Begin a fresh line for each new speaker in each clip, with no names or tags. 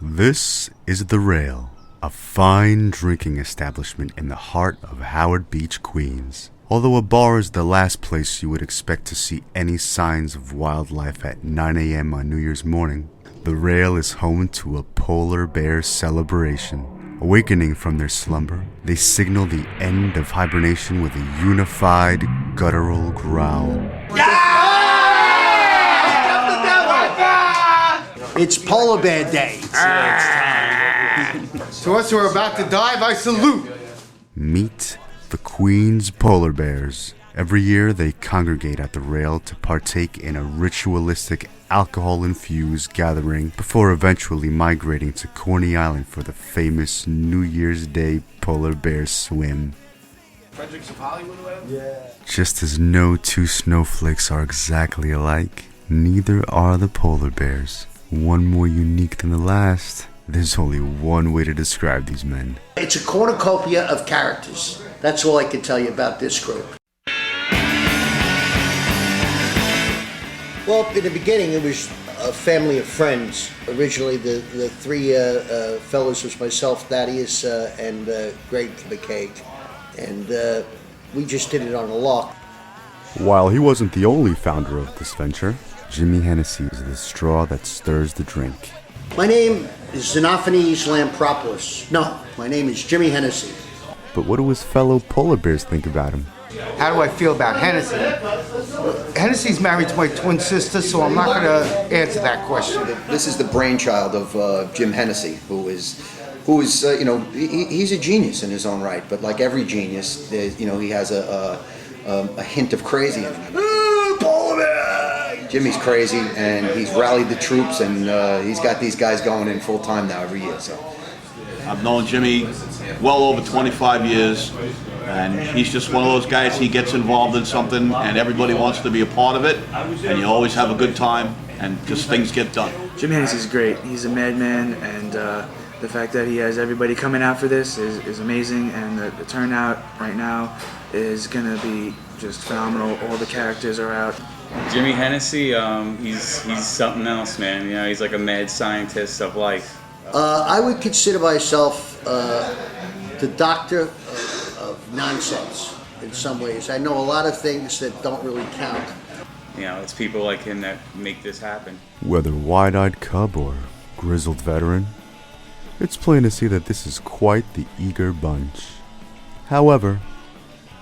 This is The Rail, a fine drinking establishment in the heart of Howard Beach, Queens. Although a bar is the last place you would expect to see any signs of wildlife at 9 a.m. on New Year's morning, The Rail is home to a polar bear celebration. Awakening from their slumber, they signal the end of hibernation with a unified, guttural growl.
It's Polar Bear Day.
To us who are about to dive, I salute.
Meet the Queens Polar Bears. Every year they congregate at the Rail to partake in a ritualistic alcohol-infused gathering before eventually migrating to Coney Island for the famous New Year's Day polar bear swim. Just as no two snowflakes are exactly alike, neither are the polar bears. One more unique than the last. There's only one way to describe these men.
It's a cornucopia of characters. That's all I can tell you about this group. Well, in the beginning, it was a family of friends. Originally, the three fellows was myself, Thaddeus, and Greg McCaig. And we just did it on a lark.
While he wasn't the only founder of this venture, Jimmy Hennessy is the straw that stirs the drink.
My name is Xenophanes Lampropoulos. No, my name is Jimmy Hennessy.
But what do his fellow polar bears think about him?
How do I feel about Hennessy? Hennessy's married to my twin sister, so I'm not going to answer that question.
This is the brainchild of Jim Hennessy, who is he's a genius in his own right. But like every genius, he has a hint of crazy in him. Polar bear! Jimmy's crazy, and he's rallied the troops, and he's got these guys going in full time now every year. So
I've known Jimmy well over 25 years, and he's just one of those guys. He gets involved in something, and everybody wants to be a part of it, and you always have a good time, and just things get done.
Jimmy Hennessy's great. He's a madman, and the fact that he has everybody coming out for this is amazing, and the turnout right now is going to be just phenomenal. All the characters are out.
Jimmy Hennessy, he's something else, man. You know, he's like a mad scientist of life.
I would consider myself the doctor of nonsense in some ways. I know a lot of things that don't really count.
You know, it's people like him that make this happen.
Whether wide-eyed cub or grizzled veteran, it's plain to see that this is quite the eager bunch. However,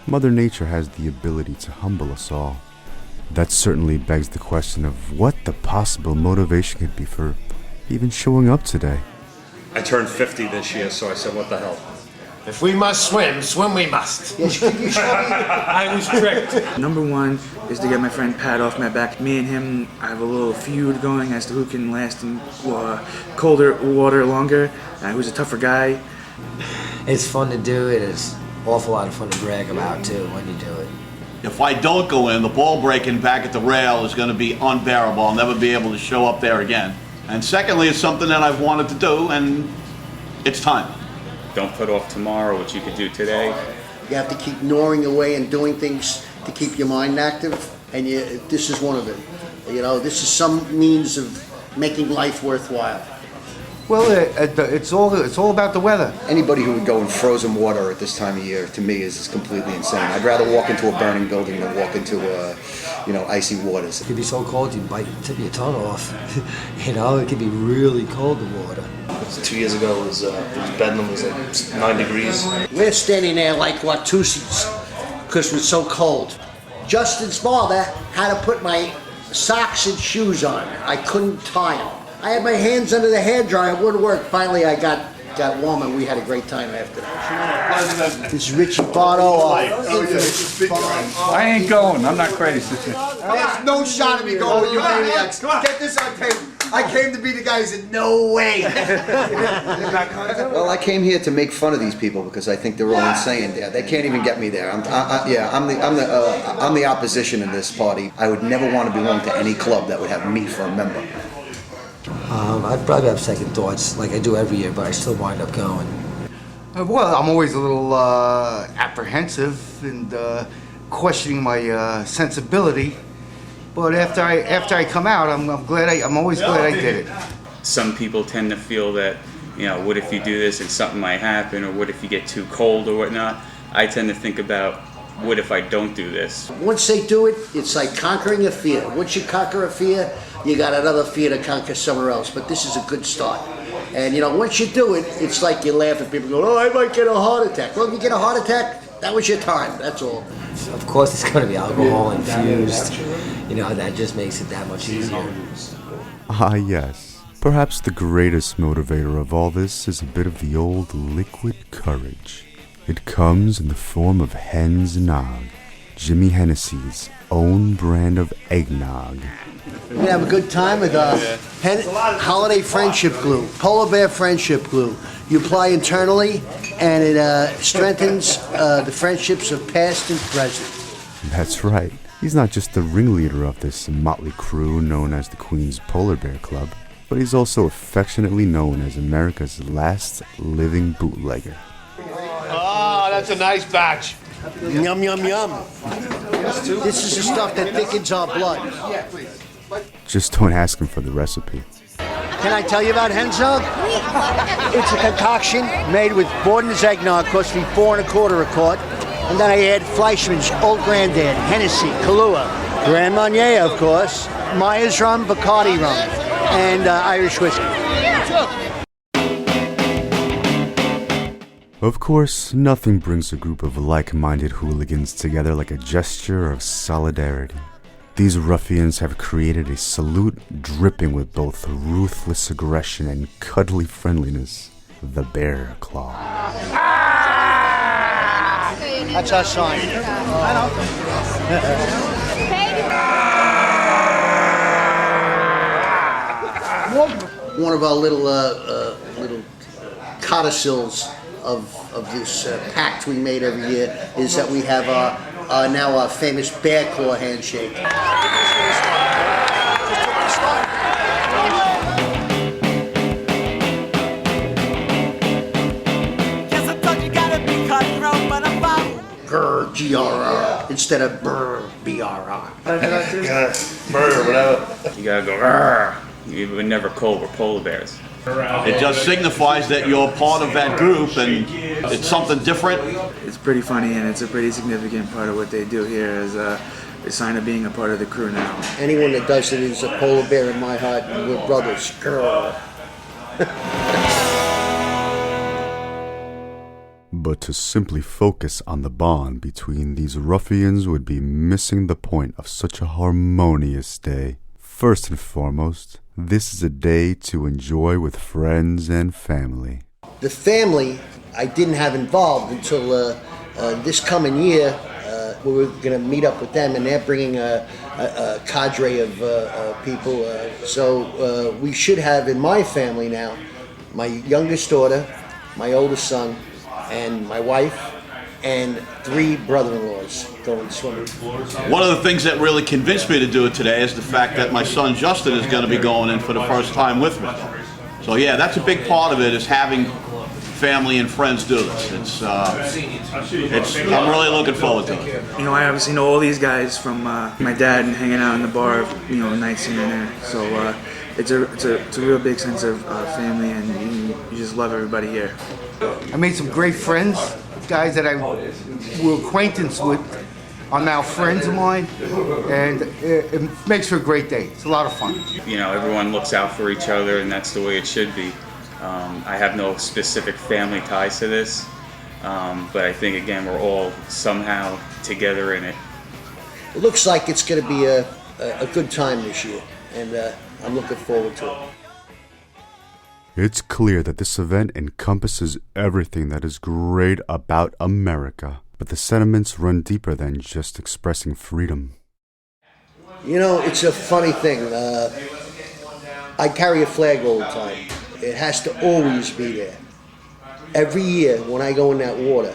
Mother Nature has the ability to humble us all. That certainly begs the question of what the possible motivation could be for even showing up today.
I turned 50 this year, so I said, what the hell?
If we must swim, swim we must.
I was tricked.
Number one is to get my friend Pat off my back. Me and him, I have a little feud going as to who can last in colder water longer, who's a tougher guy.
It's fun to do. It is awful lot of fun to brag about, too, when you do it.
If I don't go in, the ball breaking back at the Rail is going to be unbearable. I'll never be able to show up there again. And secondly, it's something that I've wanted to do, and it's time.
Don't put off tomorrow what you could do today.
You have to keep gnawing away and doing things to keep your mind active, and this is one of them. You know, this is some means of making life worthwhile.
Well, it's all about the weather.
anybody who would go in frozen water at this time of year, to me, is completely insane. I'd rather walk into a burning building than walk into icy waters.
It could be so cold you bite tip your tongue off. You know, it could be really cold, the water.
2 years ago, it was Bedlam was like 9 degrees.
We're standing there like Watusis because we're so cold. Justin Sparta had to put my socks and shoes on. I couldn't tie them. I had my hands under the hairdryer. It wouldn't work. Finally, I got warm, and we had a great time after that. This is Richie Bardo.
I ain't going. I'm not crazy.
There's no shot of me going with you maniacs. Get this on tape. I came to be the guy who said, no way.
Well, I came here to make fun of these people because I think they're all insane. Yeah, they can't even get me there. I'm the opposition in this party. I would never want to belong to any club that would have me for a member.
I'd probably have second thoughts, like I do every year, but I still wind up going.
Well, I'm always a little apprehensive and questioning my sensibility. But after I come out, I'm always glad I did it.
some people tend to feel that, what if you do this and something might happen, or what if you get too cold or whatnot. I tend to think about, what if I don't do this?
Once they do it, it's like conquering a fear. Once you conquer a fear, you got another fear to conquer somewhere else. But this is a good start. And once you do it, it's like you laugh at people going, oh, I might get a heart attack. Well, if you get a heart attack, that was your time, that's all.
Of course, it's going to be alcohol infused. That just makes it that much easier.
Ah, yes. Perhaps the greatest motivator of all this is a bit of the old liquid courage. It comes in the form of Hen's Nog, Jimmy Hennessy's own brand of eggnog.
We're going to have a good time with holiday friendship glue, polar bear friendship glue. You apply internally, and it strengthens the friendships of past and present.
That's right. He's not just the ringleader of this motley crew known as the Queen's Polar Bear Club, but he's also affectionately known as America's last living bootlegger.
Oh, that's a nice batch.
Yum, yum, yum. This is the stuff that thickens our blood.
Just don't ask him for the recipe.
Can I tell you about Hen's Nog? It's a concoction made with Borden's eggnog, cost me $4 1/4 a quart. And then I add Fleischmann's Old Granddad, Hennessy, Kahlua, Grand Marnier, of course, Myers rum, Bacardi rum, and Irish whiskey.
Of course, nothing brings a group of like-minded hooligans together like a gesture of solidarity. These ruffians have created a salute dripping with both ruthless aggression and cuddly friendliness, the Bear Claw.
That's our sign. One of our little codicils of this pact we made every year is that we have our famous Bear Claw handshake. Grr, G-R-R, instead of brr, B-R-R.
Murder, whatever.
You gotta go, "Rrr." You would never call, we're polar bears.
It just signifies that you're part of that group, and it's something different.
It's pretty funny, and it's a pretty significant part of what they do here as a sign of being a part of the crew now.
Anyone that does it is a polar bear in my heart, and we're brothers. Grr.
But to simply focus on the bond between these ruffians would be missing the point of such a harmonious day. First and foremost, this is a day to enjoy with friends and family.
The family I didn't have involved until this coming year. We were going to meet up with them, and they're bringing a cadre of people. So we should have in my family now my youngest daughter, my oldest son, and my wife, and 3 brother-in-laws going swimming.
One of the things that really convinced me to do it today is the fact that my son Justin is going to be going in for the first time with me. So yeah, that's a big part of it, is having family and friends do this. I'm really looking forward to it.
I obviously know all these guys from my dad and hanging out in the bar, nights here and there. So it's a real big sense of family, and you just love everybody here.
I made some great friends. Guys that I were acquaintance with are now friends of mine, and it makes for a great day. It's a lot of fun.
Everyone looks out for each other, and that's the way it should be. I have no specific family ties to this, but I think, again, we're all somehow together in it.
It looks like it's going to be a good time this year, and I'm looking forward to it.
It's clear that this event encompasses everything that is great about America, but the sentiments run deeper than just expressing freedom.
It's a funny thing. I carry a flag all the time. It has to always be there. Every year when I go in that water,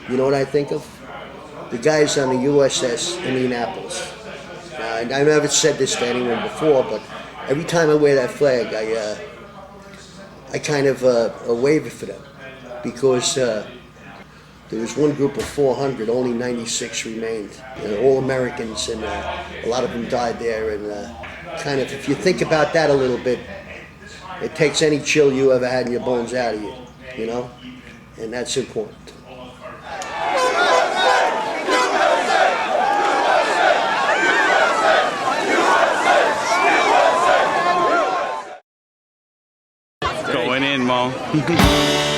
you know what I think of? The guys on the USS Indianapolis. I never said this to anyone before, but every time I wear that flag, I kind of wave it for them, because there was one group of 400, only 96 remained. All Americans, and a lot of them died there. And kind of, if you think about that a little bit, It takes any chill you ever had in your bones out of you, you know? And that's important.
Going in, Mo.